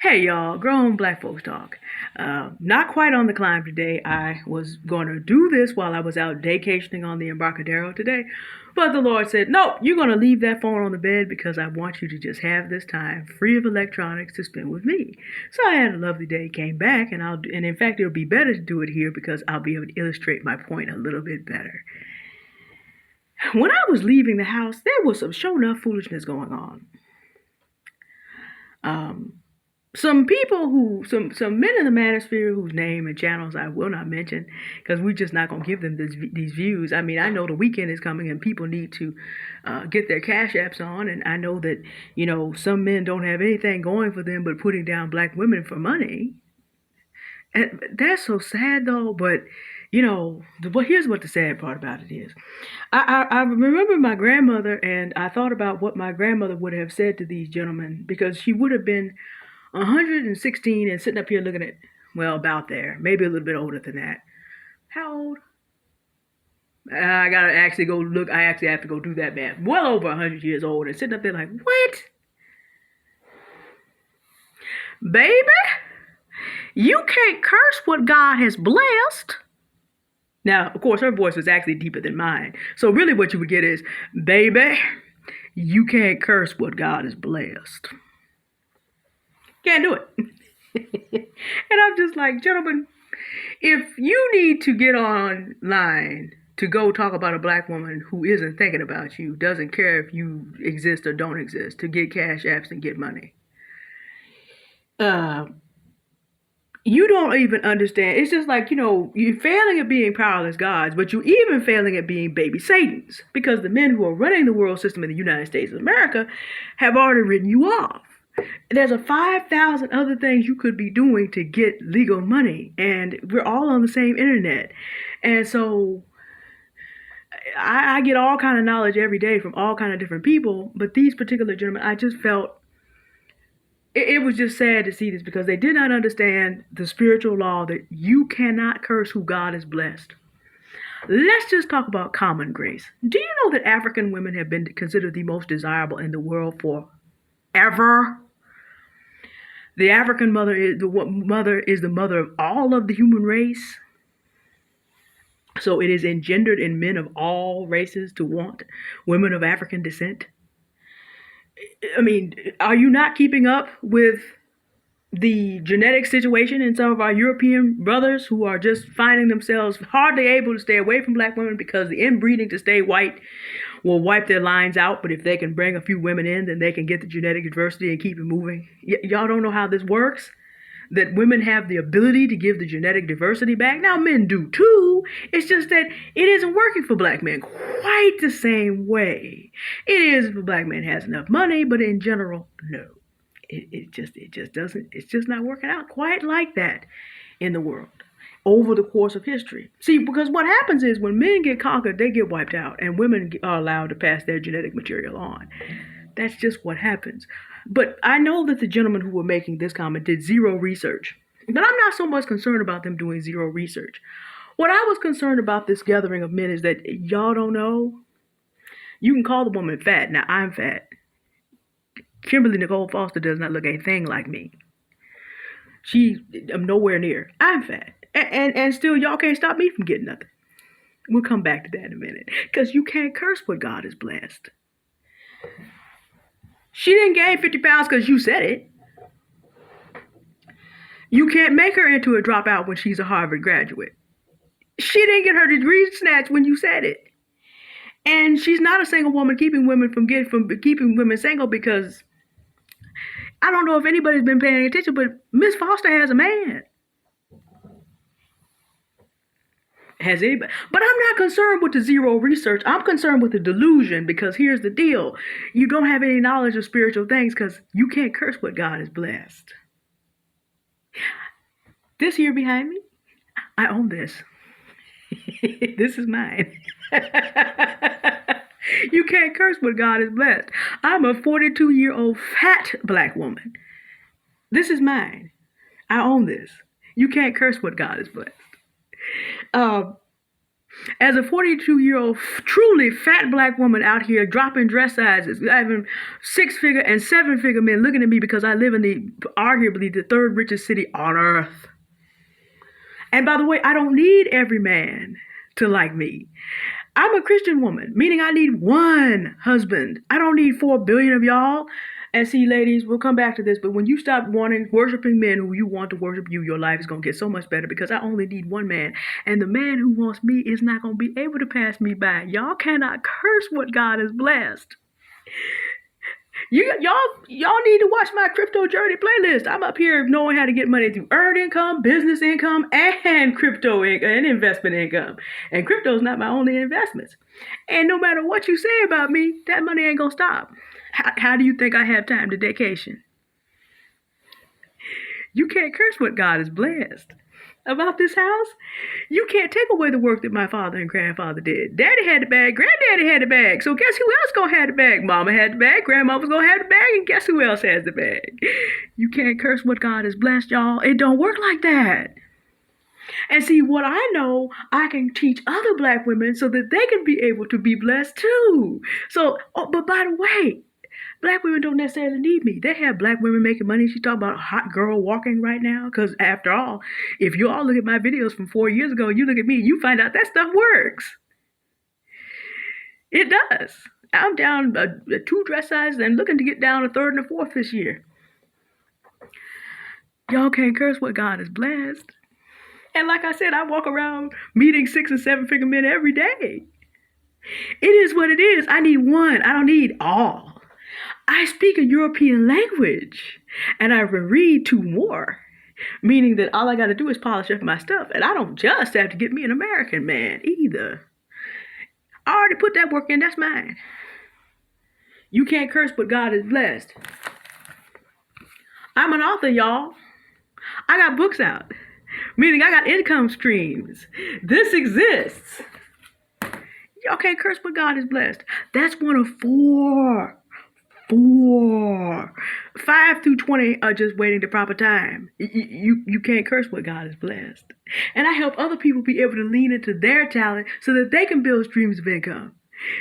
Hey y'all, grown black folks talk. Not quite on the climb today. I was going to do this while I was out vacationing on the Embarcadero today, but the Lord said, "Nope, you're going to leave that phone on the bed because I want you to just have this time free of electronics to spend with me." So I had a lovely day, came back, and in fact, it'll be better to do it here because I'll be able to illustrate my point a little bit better. When I was leaving the house, there was some show enough foolishness going on. Um, some people some men in the manosphere whose name and channels I will not mention because we're just not going to give them these views. I mean, I know the weekend is coming and people need to get their cash apps on, and I know that some men don't have anything going for them but putting down black women for money, and that's so sad though. But here's what the sad part about it is. I remember my grandmother, and I thought about what my grandmother would have said to these gentlemen because she would have been 116 and sitting up here looking at, well, about there, maybe a little bit older than that. How old? I gotta actually go look. I actually have to go do that math. Well over 100 years old and sitting up there like, what? Baby, you can't curse what God has blessed. Now, of course, her voice was actually deeper than mine. So really what you would get is, baby, you can't curse what God has blessed. Can't do it. And I'm just like, gentlemen, if you need to get online to go talk about a black woman who isn't thinking about you, doesn't care if you exist or don't exist, to get cash apps and get money, you don't even understand. It's just like, you're failing at being powerless gods, but you're even failing at being baby Satans because the men who are running the world system in the United States of America have already written you off. There's 5,000 other things you could be doing to get legal money, and we're all on the same internet. And so I get all kind of knowledge every day from all kind of different people, but these particular gentlemen, I just felt it was just sad to see this because they did not understand the spiritual law that you cannot curse who God has blessed. Let's just talk about common grace. Do you know that African women have been considered the most desirable in the world forever? The African mother is the mother of all of the human race. So it is engendered in men of all races to want women of African descent. I mean, are you not keeping up with the genetic situation in some of our European brothers who are just finding themselves hardly able to stay away from black women because the inbreeding to stay white will wipe their lines out, but if they can bring a few women in, then they can get the genetic diversity and keep it moving. Y'all don't know how this works? That women have the ability to give the genetic diversity back? Now, men do too. It's just that it isn't working for black men quite the same way. It is if a black man has enough money, but in general, no. It just doesn't, it's just not working out quite like that in the world over the course of history. See, because what happens is when men get conquered, they get wiped out, and women are allowed to pass their genetic material on. That's just what happens. But I know that the gentlemen who were making this comment did zero research. But I'm not so much concerned about them doing zero research. What I was concerned about this gathering of men is that y'all don't know. You can call the woman fat. Now, I'm fat. Kimberly Nicole Foster does not look anything like me. I'm nowhere near. I'm fat. And still, y'all can't stop me from getting nothing. We'll come back to that in a minute. Because you can't curse what God has blessed. She didn't gain 50 pounds because you said it. You can't make her into a dropout when she's a Harvard graduate. She didn't get her degree snatched when you said it. And she's not a single woman keeping women from keeping women single because I don't know if anybody's been paying attention, but Miss Foster has a man. Has anybody? But I'm not concerned with the zero research. I'm concerned with the delusion because here's the deal. You don't have any knowledge of spiritual things because you can't curse what God has blessed. This here behind me, I own this. This is mine. You can't curse what God has blessed. I'm a 42-year-old fat black woman. This is mine. I own this. You can't curse what God has blessed. As a 42-year-old truly fat black woman out here dropping dress sizes, having 6-figure and 7-figure men looking at me because I live in arguably the third richest city on earth. And by the way, I don't need every man to like me. I'm a Christian woman, meaning I need one husband. I don't need 4 billion of y'all. And see, ladies, we'll come back to this, but when you stop worshiping men who you want to worship you, your life is going to get so much better because I only need one man. And the man who wants me is not going to be able to pass me by. Y'all cannot curse what God has blessed. Y'all need to watch my crypto journey playlist. I'm up here knowing how to get money through earned income, business income, and crypto income and investment income. And crypto is not my only investments. And no matter what you say about me, that money ain't gonna stop. How do you think I have time to vacation? You can't curse what God has blessed. About this house, you can't take away the work that my father and grandfather did. Daddy had the bag, granddaddy had the bag. So guess who else gonna have the bag? Mama had the bag, grandma was gonna have the bag, and guess who else has the bag? You can't curse what God has blessed, y'all. It don't work like that. And see, what I know, I can teach other black women so that they can be able to be blessed too. So, but by the way, black women don't necessarily need me. They have black women making money. She talking about a hot girl walking right now. Because after all, if you all look at my videos from 4 years ago, you look at me, you find out that stuff works. It does. I'm down 2 dress sizes and looking to get down a 3rd and a 4th this year. Y'all can't curse what God has blessed. And like I said, I walk around meeting 6 and 7-figure men every day. It is what it is. I need one. I don't need all. I speak a European language, and I read 2 more, meaning that all I got to do is polish up my stuff, and I don't just have to get me an American man either. I already put that work in. That's mine. You can't curse what God has blessed. I'm an author, y'all. I got books out, meaning I got income streams. This exists. Y'all can't curse what God has blessed. That's one of 4. 5 through 20 are just waiting the proper time. You can't curse what God has blessed. And I help other people be able to lean into their talent so that they can build streams of income.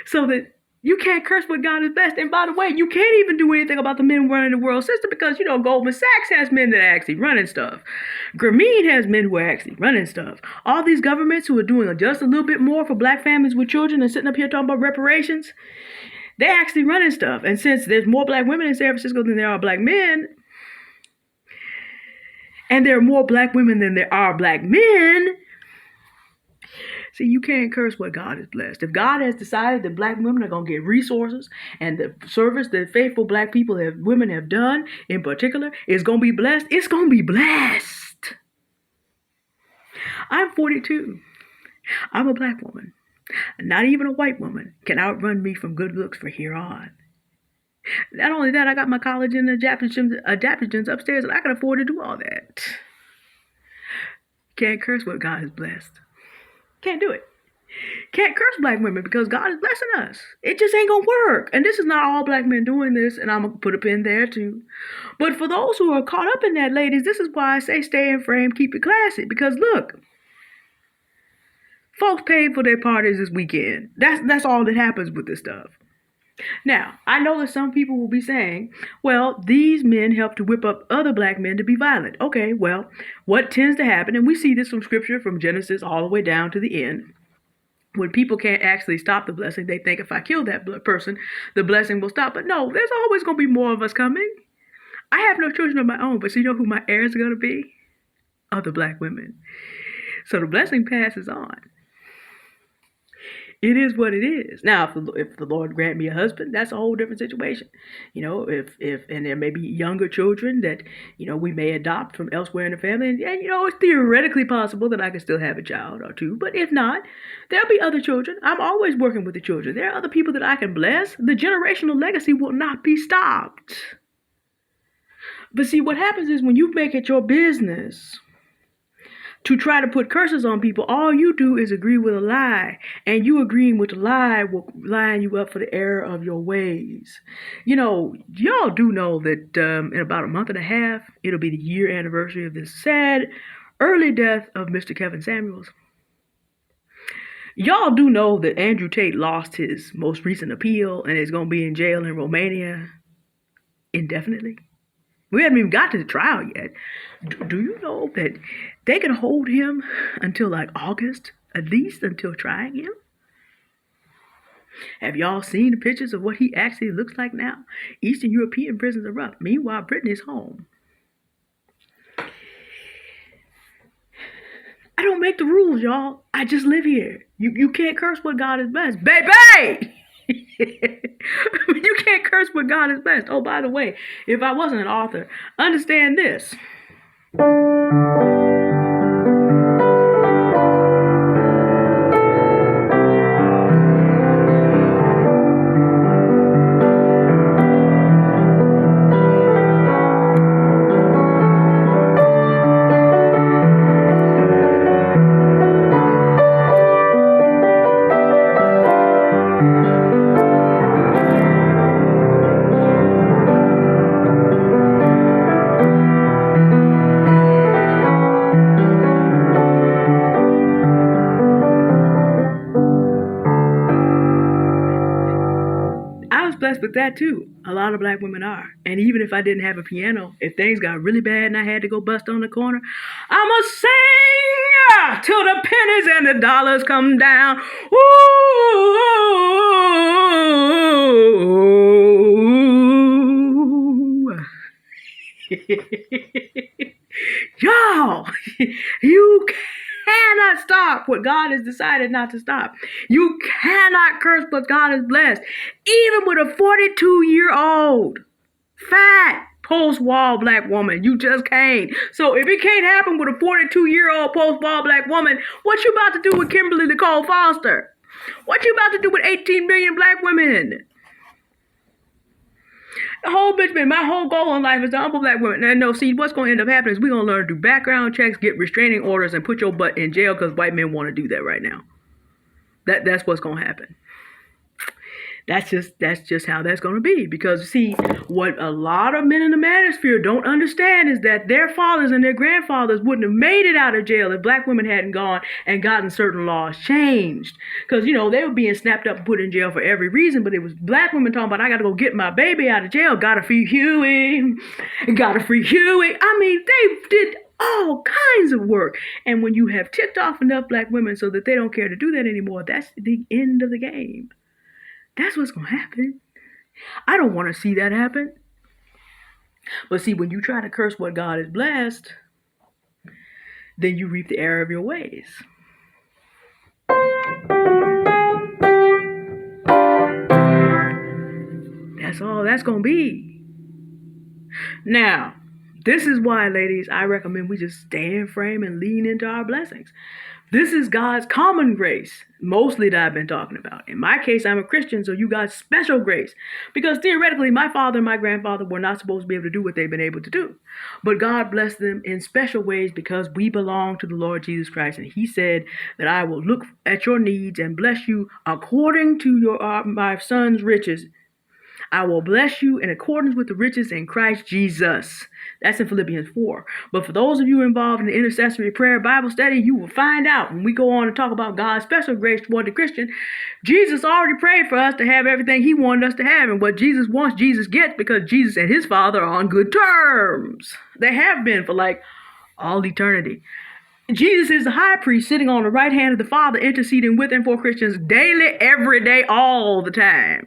So that you can't curse what God has blessed. And by the way, you can't even do anything about the men running the world system because, Goldman Sachs has men that are actually running stuff. Grameen has men who are actually running stuff. All these governments who are doing just a little bit more for black families with children and sitting up here talking about reparations, they're actually running stuff. And since there's more black women in San Francisco than there are black men, and there are more black women than there are black men, see, you can't curse what God has blessed. If God has decided that black women are going to get resources and the service that faithful black women have done in particular is going to be blessed, it's going to be blessed. I'm 42. I'm a black woman. Not even a white woman can outrun me from good looks from here on. Not only that, I got my collagen and adaptogens upstairs, and I can afford to do all that. Can't curse what God has blessed. Can't do it. Can't curse black women because God is blessing us. It just ain't gonna work. And this is not all black men doing this, and I'm gonna put a pin there too. But for those who are caught up in that, ladies, this is why I say stay in frame, keep it classy. Because look, folks paid for their parties this weekend. That's all that happens with this stuff. Now, I know that some people will be saying, well, these men help to whip up other black men to be violent. Okay, well, what tends to happen, and we see this from scripture from Genesis all the way down to the end, when people can't actually stop the blessing, they think if I kill that person, the blessing will stop. But no, there's always going to be more of us coming. I have no children of my own, but you know who my heirs are going to be? Other black women. So the blessing passes on. It is what it is. Now, if the Lord grant me a husband, that's a whole different situation. If there may be younger children that, we may adopt from elsewhere in the family. And it's theoretically possible that I can still have a child or 2. But if not, there'll be other children. I'm always working with the children. There are other people that I can bless. The generational legacy will not be stopped. But see, what happens is when you make it your business to try to put curses on people, all you do is agree with a lie. And you agreeing with the lie will line you up for the error of your ways. Y'all do know that in about a month and a half, it'll be the year anniversary of this sad early death of Mr. Kevin Samuels. Y'all do know that Andrew Tate lost his most recent appeal and is going to be in jail in Romania indefinitely? We haven't even got to the trial yet. Do you know that they can hold him until like August, at least until trying him? Have y'all seen the pictures of what he actually looks like now? Eastern European prisons are rough. Meanwhile, Britain is home. I don't make the rules, y'all. I just live here. You can't curse what God has blessed. Baby! You can't curse what God has blessed. Oh, by the way, if I wasn't an author, understand this. Blessed with that too. A lot of black women are. And even if I didn't have a piano, if things got really bad and I had to go bust on the corner, I'ma sing till the pennies and the dollars come down. Ooh. Y'all, you cannot stop what God has decided not to stop. You cannot curse what God has blessed. Even with a 42-year-old, fat, post-wall black woman, you just can't. So if it can't happen with a 42-year-old post-wall black woman, what you about to do with Kimberly Nicole Foster? What you about to do with 18 million black women? The whole bitch, man, my whole goal in life is to humble black women. And no, see, what's going to end up happening is we're going to learn to do background checks, get restraining orders, and put your butt in jail because white men want to do that right now. That's what's going to happen. That's just how that's going to be. Because, see, what a lot of men in the manosphere don't understand is that their fathers and their grandfathers wouldn't have made it out of jail if black women hadn't gone and gotten certain laws changed. Because, you know, they were being snapped up and put in jail for every reason, but it was black women talking about, I got to go get my baby out of jail. Got to free Huey. Got to free Huey. I mean, they did all kinds of work. And when you have ticked off enough black women so that they don't care to do that anymore, that's the end of the game. That's what's going to happen. I don't want to see that happen. But see, when you try to curse what God has blessed, then you reap the error of your ways. That's all that's going to be. Now, this is why, ladies, I recommend we just stay in frame and lean into our blessings. This is God's common grace, mostly that I've been talking about. In my case, I'm a Christian, so you got special grace. Because theoretically, my father and my grandfather were not supposed to be able to do what they've been able to do. But God blessed them in special ways because we belong to the Lord Jesus Christ. And he said that I will look at your needs and bless you according to my son's riches. I will bless you in accordance with the riches in Christ Jesus. That's in Philippians 4. But for those of you involved in the intercessory prayer Bible study, you will find out when we go on to talk about God's special grace toward the Christian. Jesus already prayed for us to have everything he wanted us to have. And what Jesus wants, Jesus gets, because Jesus and his Father are on good terms. They have been for like all eternity. Jesus is the high priest sitting on the right hand of the Father, interceding with and for Christians daily, every day, all the time.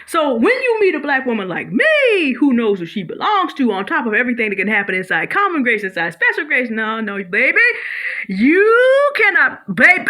So when you meet a black woman like me, who knows who she belongs to, on top of everything that can happen inside common grace, inside special grace, no, baby, you cannot, baby.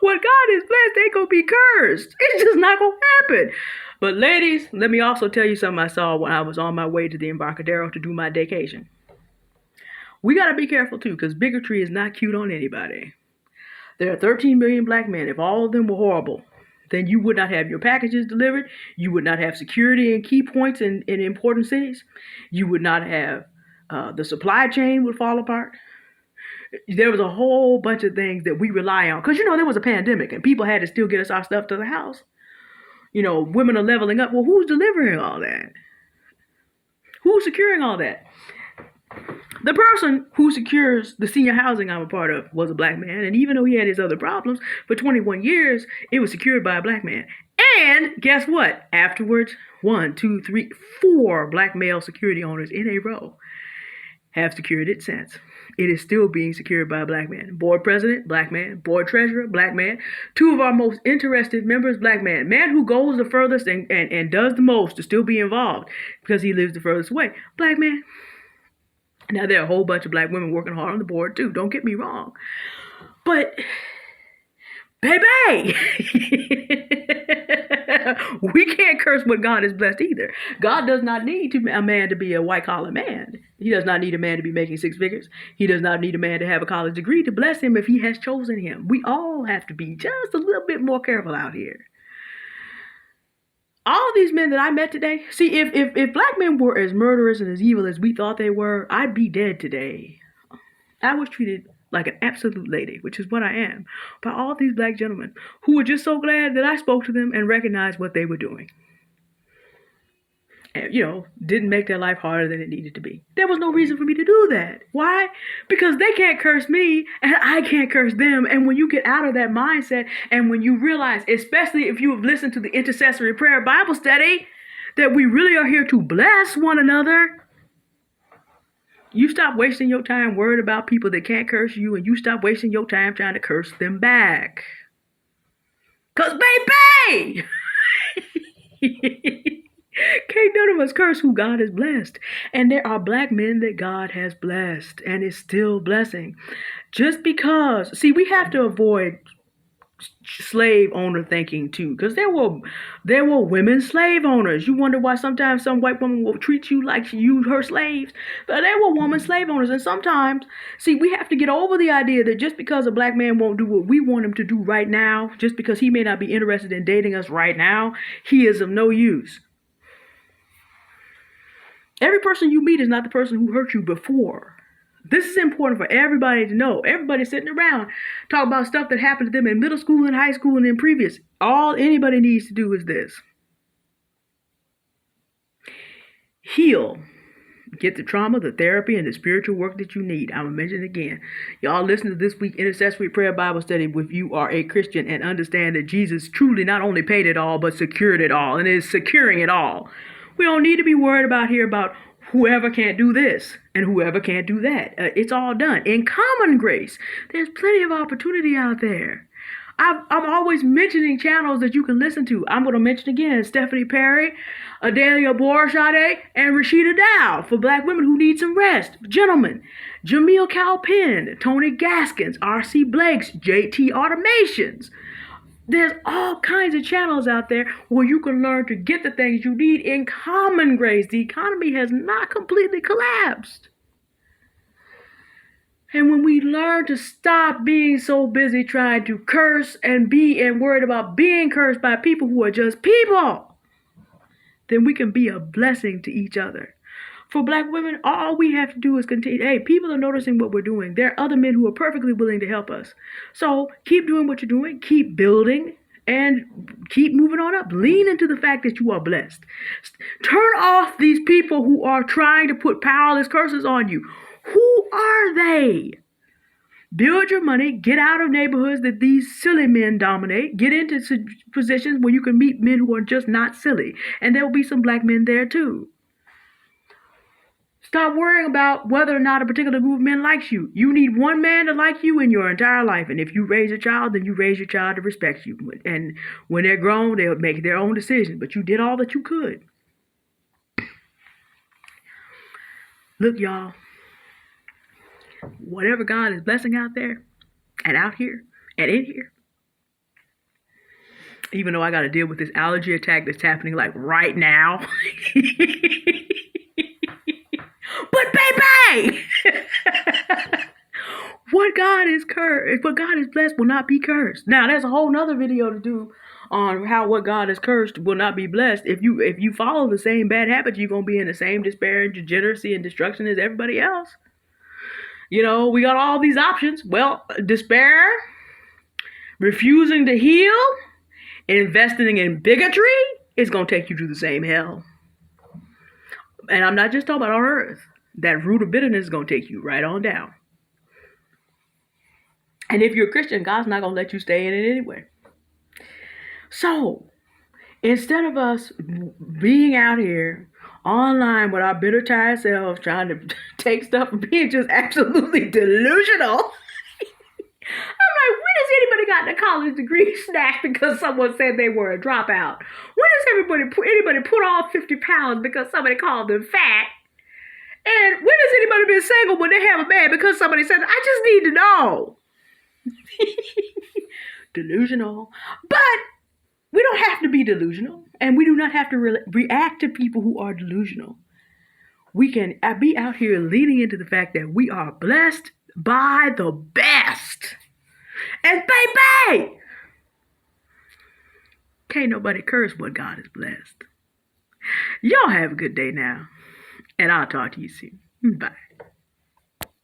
What God is blessed ain't gonna be cursed. It's just not gonna happen. But ladies, let me also tell you something I saw when I was on my way to the Embarcadero to do my vacation. We gotta be careful too, because bigotry is not cute on anybody. There are 13 million black men. If all of them were horrible, then you would not have your packages delivered. You would not have security in key points in important cities. You would not have, the supply chain would fall apart. There was a whole bunch of things that we rely on. Because, there was a pandemic and people had to still get us our stuff to the house. Women are leveling up. Well, who's delivering all that? Who's securing all that? The person who secures the senior housing I'm a part of was a black man, and even though he had his other problems, for 21 years, it was secured by a black man. And guess what? Afterwards, 1, 2, 3, 4 black male security owners in a row have secured it since. It is still being secured by a black man. Board president, black man. Board treasurer, black man. 2 of our most interested members, black man. Man who goes the furthest and does the most to still be involved because he lives the furthest away. Black man. Now, there are a whole bunch of black women working hard on the board, too. Don't get me wrong. But, baby, we can't curse what God has blessed either. God does not need a man to be a white-collar man. He does not need a man to be making 6 figures. He does not need a man to have a college degree to bless him if he has chosen him. We all have to be just a little bit more careful out here. All of these men that I met today, see, if black men were as murderous and as evil as we thought they were, I'd be dead today. I was treated like an absolute lady, which is what I am, by all these black gentlemen who were just so glad that I spoke to them and recognized what they were doing. And, didn't make their life harder than it needed to be. There was no reason for me to do that. Why? Because they can't curse me and I can't curse them. And when you get out of that mindset and when you realize, especially if you have listened to the intercessory prayer Bible study, that we really are here to bless one another, you stop wasting your time worried about people that can't curse you, and you stop wasting your time trying to curse them back. 'Cause baby! Can't none of us curse who God has blessed. And there are black men that God has blessed and is still blessing. Just because, see, we have to avoid slave owner thinking too, because there were women slave owners. You wonder why sometimes some white woman will treat you like you her slaves, but there were women slave owners. And sometimes, see, we have to get over the idea that just because a black man won't do what we want him to do right now, just because he may not be interested in dating us right now, he is of no use. Every person you meet is not the person who hurt you before. This is important for everybody to know. Everybody sitting around talk about stuff that happened to them in middle school and high school and in previous. All anybody needs to do is this. Heal. Get the trauma, the therapy, and the spiritual work that you need. I'm going to mention it again. Y'all listen to this week's Intercessory Prayer Bible Study if you are a Christian and understand that Jesus truly not only paid it all, but secured it all and is securing it all. We don't need to be worried about whoever can't do this and whoever can't do that. It's all done. In common grace, there's plenty of opportunity out there. I'm always mentioning channels that you can listen to. I'm going to mention again Stephanie Perry, Adalia Borshade, and Rashida Dow for black women who need some rest. Gentlemen, Jamil Calpin, Tony Gaskins, R.C. Blakes, JT Automations. There's all kinds of channels out there where you can learn to get the things you need in common grace. The economy has not completely collapsed. And when we learn to stop being so busy trying to curse and worried about being cursed by people who are just people, then we can be a blessing to each other. For black women, all we have to do is continue. Hey, people are noticing what we're doing. There are other men who are perfectly willing to help us. So keep doing what you're doing. Keep building and keep moving on up. Lean into the fact that you are blessed. Turn off these people who are trying to put powerless curses on you. Who are they? Build your money. Get out of neighborhoods that these silly men dominate. Get into positions where you can meet men who are just not silly. And there will be some black men there too. Stop worrying about whether or not a particular group of men likes you. You need one man to like you in your entire life. And if you raise a child, then you raise your child to respect you. And when they're grown, they'll make their own decision. But you did all that you could. Look, y'all. Whatever God is blessing out there and out here and in here. Even though I got to deal with this allergy attack that's happening like right now. But baby, what God is blessed will not be cursed. Now, there's a whole nother video to do on how what God is cursed will not be blessed. If you follow the same bad habits, you're going to be in the same despair and degeneracy and destruction as everybody else. We got all these options. Well, despair, refusing to heal, investing in bigotry is going to take you to the same hell. And I'm not just talking about on earth. That root of bitterness is going to take you right on down. And if you're a Christian, God's not going to let you stay in it anyway. So, instead of us being out here online with our bitter, tired selves trying to take stuff and being just absolutely delusional, I'm like, when has anybody gotten a college degree snatched because someone said they were a dropout? When has anybody put on 50 pounds because somebody called them fat? And when has anybody been single when they have a man because somebody said, I just need to know? Delusional. But we don't have to be delusional, and we do not have to react to people who are delusional. We can be out here leaning into the fact that we are blessed by the best. And baby, can't nobody curse what God has blessed. Y'all have a good day now, and I'll talk to you soon. Bye.